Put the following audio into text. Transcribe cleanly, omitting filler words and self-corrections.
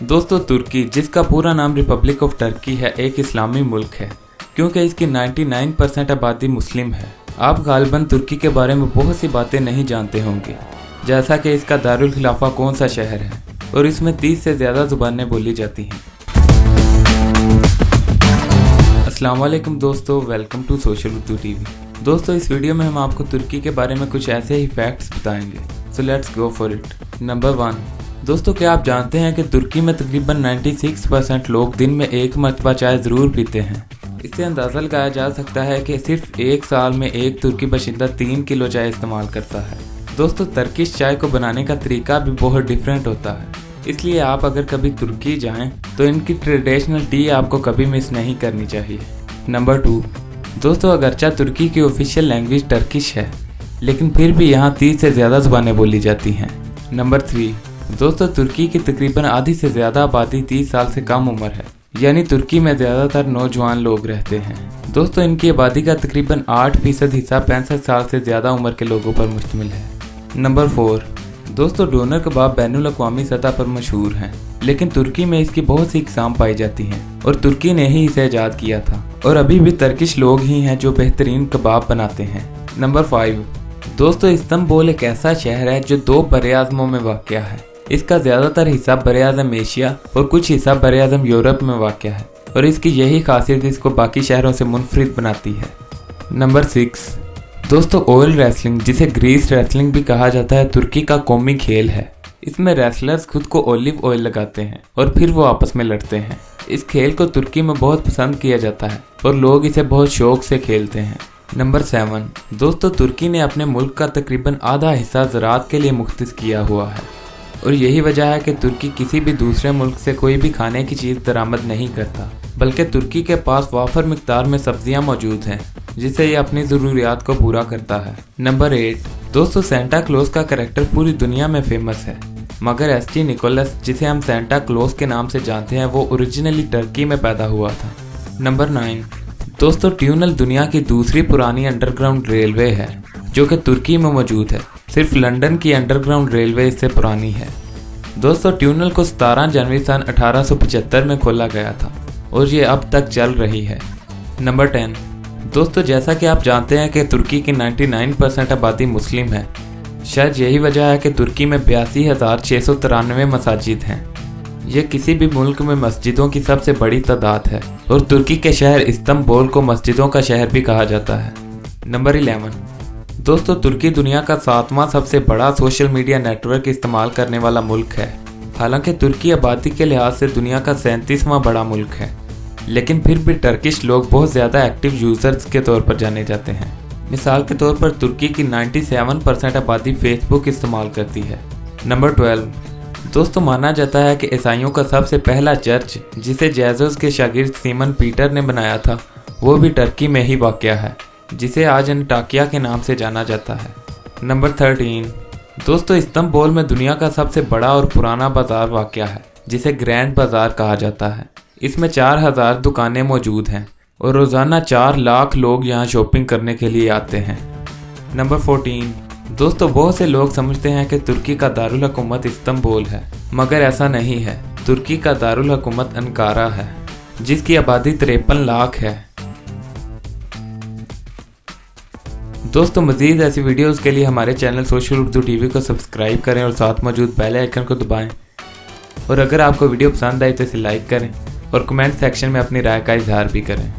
दोस्तों तुर्की, जिसका पूरा नाम रिपब्लिक ऑफ टर्की है, एक इस्लामी मुल्क है क्योंकि इसकी 99% आबादी मुस्लिम है। आप गालिबन तुर्की के बारे में बहुत सी बातें नहीं जानते होंगे, जैसा कि इसका दारुल खिलाफा कौन सा शहर है और इसमें 30 से ज़्यादा ज़ुबानें बोली जाती हैं। अस्सलाम वालेकुम दोस्तों, welcome to social Urdu TV. दोस्तों, इस वीडियो में हम आपको तुर्की के बारे में कुछ ऐसे ही फैक्ट्स बताएंगे, so let's go for it. Number 1, दोस्तों क्या आप जानते हैं कि तुर्की में तकरीबन 96% लोग दिन में एक मरतबा चाय ज़रूर पीते हैं। इससे अंदाज़ा लगाया जा सकता है कि सिर्फ एक साल में एक तुर्की बाशिंदा 3 किलो चाय इस्तेमाल करता है। दोस्तों तर्किश चाय को बनाने का तरीका भी बहुत डिफरेंट होता है, इसलिए आप अगर कभी तुर्की जाएं तो इनकी ट्रेडिशनल टी आपको कभी मिस नहीं करनी चाहिए। नंबर 2, दोस्तों अगरचा तुर्की की ऑफिशियल लैंग्वेज टर्किश है, लेकिन फिर भी यहाँ 30 से ज़्यादा ज़ुबानें बोली जाती हैं। नंबर 3, दोस्तों तुर्की की तकरीबन आधी से ज़्यादा आबादी 30 साल से कम उम्र है, यानी तुर्की में ज़्यादातर नौजवान लोग रहते हैं। दोस्तों इनकी आबादी का तकरीबन 8% हिस्सा 65 साल से ज़्यादा उम्र के लोगों पर मुश्तमिल है। नंबर 4, दोस्तों डोनर कबाब बैनुल अक़वामी सतह पर मशहूर हैं, लेकिन तुर्की में इसकी बहुत सी इक़साम पाई जाती हैं और तुर्की ने ही इसे ईजाद किया था और अभी भी तर्किश लोग ही हैं जो बेहतरीन कबाब बनाते हैं। नंबर 5, दोस्तों इस्तांबुल एक ऐसा शहर है जो 2 बरे-ए-आज़मों में वाक़या है। इसका ज़्यादातर हिस्सा बरे-ए-आज़म एशिया और कुछ हिस्सा बरे-ए-आज़म यूरोप में वाक़या है और इसकी यही खासियत इसको बाकी शहरों से मुनफरिद बनाती है। नंबर 6, दोस्तों ऑयल रेसलिंग, जिसे ग्रीस रेसलिंग भी कहा जाता है, तुर्की का कौमी खेल है। इसमें रेसलर्स खुद को ऑलिव ऑयल लगाते हैं और फिर वो आपस में लड़ते हैं। इस खेल को तुर्की में बहुत पसंद किया जाता है और लोग इसे बहुत शौक से खेलते हैं। नंबर 7, दोस्तों तुर्की ने अपने मुल्क का तकरीबन आधा हिस्सा ज़राअत के लिए मुख्तस किया हुआ है और यही वजह है कि तुर्की किसी भी दूसरे मुल्क से कोई भी खाने की चीज़ दरामद नहीं करता, बल्कि तुर्की के पास वाफर मिकदार में सब्जियां मौजूद हैं, जिससे ये अपनी ज़रूरियात को पूरा करता है। नंबर 8, दोस्तों सेंटा क्लॉज का कैरेक्टर पूरी दुनिया में फेमस है, मगर एस.टी. निकोलस, जिसे हम सेंटा क्लॉज के नाम से जानते हैं, वो ओरिजिनली टर्की में पैदा हुआ था। नंबर 9, दोस्तों ट्यूनल दुनिया की दूसरी पुरानी अंडरग्राउंड रेलवे है जो कि तुर्की में मौजूद है। सिर्फ लंदन की अंडरग्राउंड रेलवे इससे पुरानी है। दोस्तों ट्यूनल को 17 जनवरी सन 1875 में खोला गया था और ये अब तक चल रही है। नंबर 10, दोस्तों जैसा कि आप जानते हैं कि तुर्की की 99% आबादी मुस्लिम है। शायद यही वजह है कि तुर्की में 82,693 मसाजिद हैं। ये किसी भी मुल्क में मस्जिदों की सबसे बड़ी तादाद है और तुर्की के शहर इस्तांबुल को मस्जिदों का शहर भी कहा जाता है। नंबर 11, दोस्तों तुर्की दुनिया का 7वां सबसे बड़ा सोशल मीडिया नेटवर्क इस्तेमाल करने वाला मुल्क है। हालांकि तुर्की आबादी के लिहाज से दुनिया का 37वां बड़ा मुल्क है, लेकिन फिर भी टर्किश लोग बहुत ज़्यादा एक्टिव यूज़र्स के तौर पर जाने जाते हैं। मिसाल के तौर पर तुर्की की 97% आबादी फेसबुक इस्तेमाल करती है। नंबर 12, दोस्तों माना जाता है कि ईसाइयों का सबसे पहला चर्च, जिसे जेसस के शागिर्द सीमन पीटर ने बनाया था, वो भी टर्की में ही वाक़या है, जिसे आज अंटाकिया के नाम से जाना जाता है। नंबर 13, दोस्तों इस्तांबुल में दुनिया का सबसे बड़ा और पुराना बाज़ार वाक़या है, जिसे ग्रैंड बाज़ार कहा जाता है। इसमें 4000 दुकानें मौजूद हैं और रोज़ाना 4 लाख लोग यहाँ शॉपिंग करने के लिए आते हैं। नंबर 14, दोस्तों बहुत से लोग समझते हैं कि तुर्की का दारुल हुकूमत इस्तांबुल है, मगर ऐसा नहीं है। तुर्की का दारुल हुकूमत अंकारा है, जिसकी आबादी 53 लाख है। दोस्तों मज़ीद ऐसी वीडियोस के लिए हमारे चैनल सोशल उर्दू टीवी को सब्सक्राइब करें और साथ मौजूद बेल आइकन को दबाएं। और अगर आपको वीडियो पसंद आए तो इसे लाइक करें और कमेंट सेक्शन में अपनी राय का इजहार भी करें।